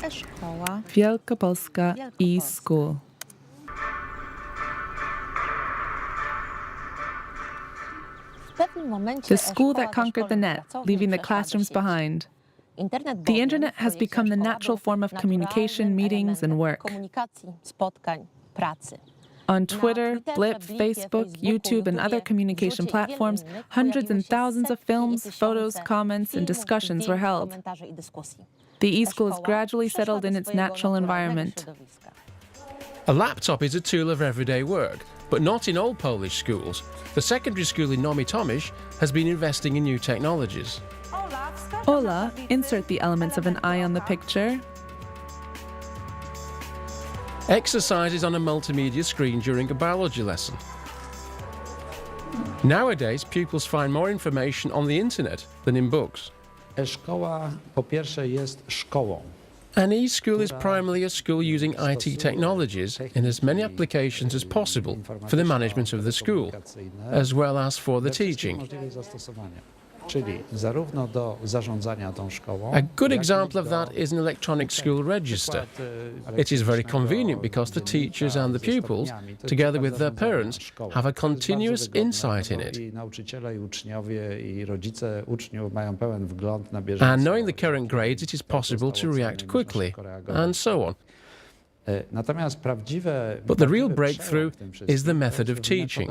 eSzkoła. Wielkopolska eSchool. The school that conquered the net, leaving the classrooms behind. The internet has become the natural form of communication, meetings, and work. On Twitter, Blip, Facebook, YouTube, and other communication platforms, hundreds and thousands of films, photos, comments, and discussions were held. The eSchool has gradually settled in its natural environment. A laptop is a tool of everyday work, but not in all Polish schools. The secondary school in Nowy Tomyśl has been investing in new technologies. Ola, insert the elements of an eye on the picture. Exercises on a multimedia screen during a biology lesson. Nowadays, pupils find more information on the internet than in books. eSzkoła po pierwsze jest szkołą. An e-school is primarily a school using IT technologies in as many applications as possible for the management of the school, as well as for the teaching. Czyli zarówno do zarządzania tą szkołą. A good example of that is an electronic school register. It is very convenient because the teachers and the pupils, together with their parents, have a continuous insight in it. Nauczyciele i uczniowie i rodzice uczniów mają pełen wgląd na bieżąco. And knowing the current grades, it is possible to react quickly, and so on. Natomiast But the real breakthrough is the method of teaching.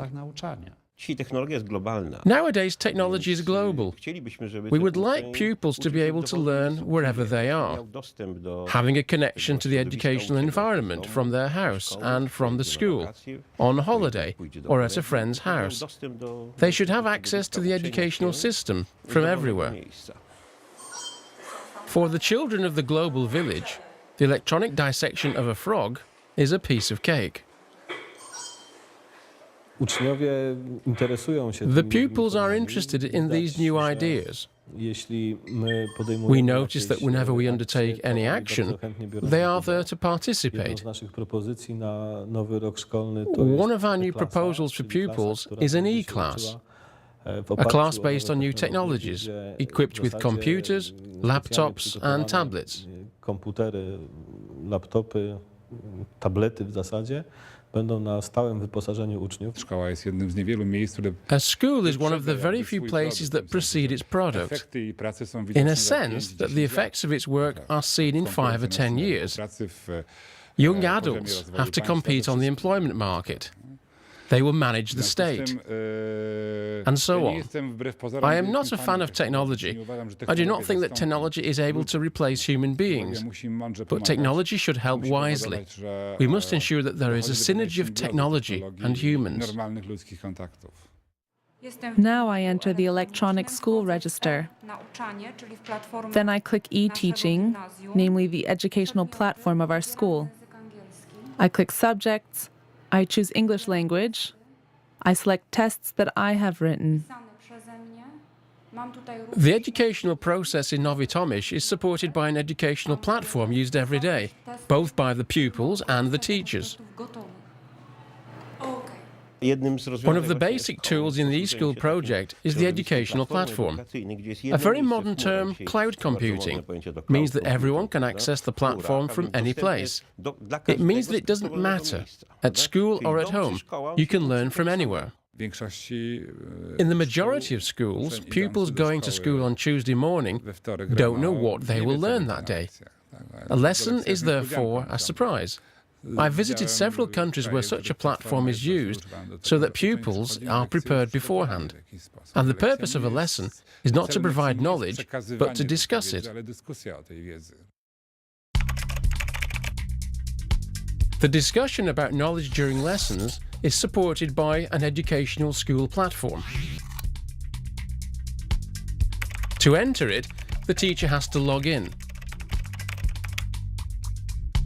Nowadays, technology is global. We would like pupils to be able to learn wherever they are, having a connection to the educational environment from their house and from the school, on holiday or at a friend's house. They should have access to the educational system from everywhere. For the children of the global village, the electronic dissection of a frog is a piece of cake. The pupils are interested in these new ideas. We notice that whenever we undertake any action, they are there to participate. One of our new proposals for pupils is an e-class, a class based on new technologies, equipped with computers, laptops and tablets. A school is one of the very few places that precede its product, in a sense that the effects of its work are seen in 5 or 10 years. Young adults have to compete on the employment market. They will manage the state, and so on. I am not a fan of technology. I do not think that technology is able to replace human beings, but technology should help wisely. We must ensure that there is a synergy of technology and humans. Now I enter the electronic school register. Then I click e-teaching, namely the educational platform of our school. I click subjects. I choose English language. I select tests that I have written. The educational process in Nowy Tomyśl is supported by an educational platform used every day, both by the pupils and the teachers. One of the basic tools in the eSchool project is the educational platform. A very modern term, cloud computing, means that everyone can access the platform from any place. It means that it doesn't matter, at school or at home, you can learn from anywhere. In the majority of schools, pupils going to school on Tuesday morning don't know what they will learn that day. A lesson is therefore a surprise. I've visited several countries where such a platform is used so that pupils are prepared beforehand. And the purpose of a lesson is not to provide knowledge, but to discuss it. The discussion about knowledge during lessons is supported by an educational school platform. To enter it, the teacher has to log in.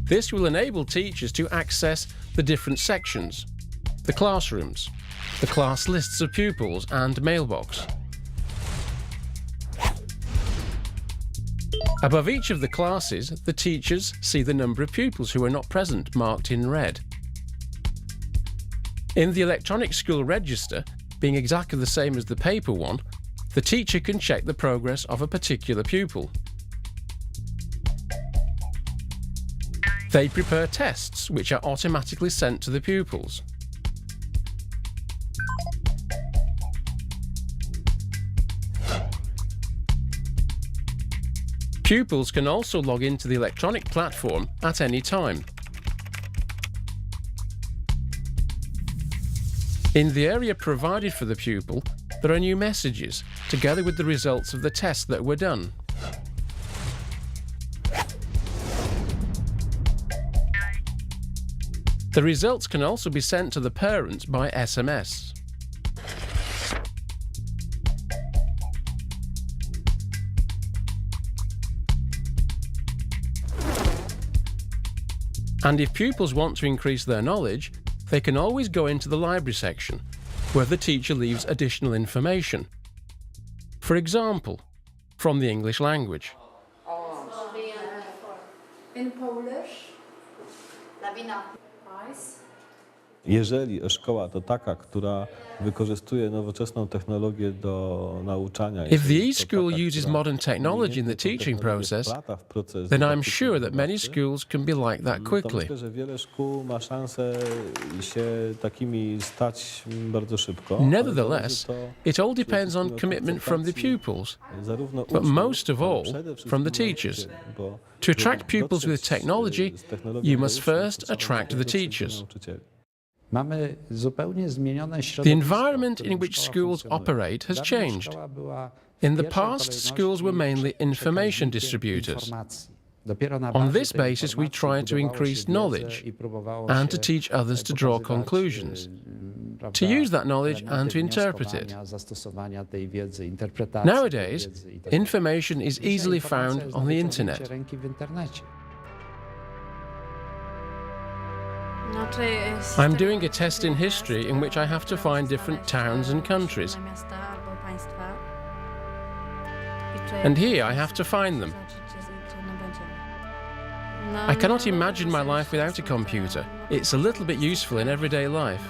This will enable teachers to access the different sections, the classrooms, the class lists of pupils and mailbox. Above each of the classes, the teachers see the number of pupils who are not present, marked in red. In the electronic school register, being exactly the same as the paper one, the teacher can check the progress of a particular pupil. They prepare tests which are automatically sent to the pupils. Pupils can also log into the electronic platform at any time. In the area provided for the pupil, there are new messages, together with the results of the tests that were done. The results can also be sent to the parents by SMS. And if pupils want to increase their knowledge, they can always go into the library section, where the teacher leaves additional information. For example, from the English language. In Polish, rice. Jeżeli eSzkoła to taka, która wykorzystuje nowoczesną technologię do nauczania, If the eSchool uses modern technology in the teaching process, then I'm sure that many schools can be like that quickly. Myślę, że wiele szkół ma szansę się takimi stać bardzo szybko. Nevertheless, it all depends on commitment from the pupils, but most of all from the teachers. To attract pupils with technology, you must first attract the teachers. Mamy zupełnie zmienione The środowisko, environment w in którym which szkoła schools funkcjonuje. operate has Dawniej changed. szkoła była In the w pierwszej past, kolejności schools were mainly information przekaźnikiem distributors. informacji. Dopiero na On bazie this tej basis, we informacji try to budowało się increase wiedzę knowledge i próbowało and się, to teach others to draw pokazywać, conclusions, prawda, to use that knowledge and elementy to interpret it. wnioskowania, zastosowania tej wiedzy, interpretacji Nowadays, tej wiedzy i tak dalej. information is Dzisiaj easily informacja found jest on na the wyciągnięcie internet. ręki w internecie. I'm doing a test in history in which I have to find different towns and countries. And here I have to find them. I cannot imagine my life without a computer. It's a little bit useful in everyday life.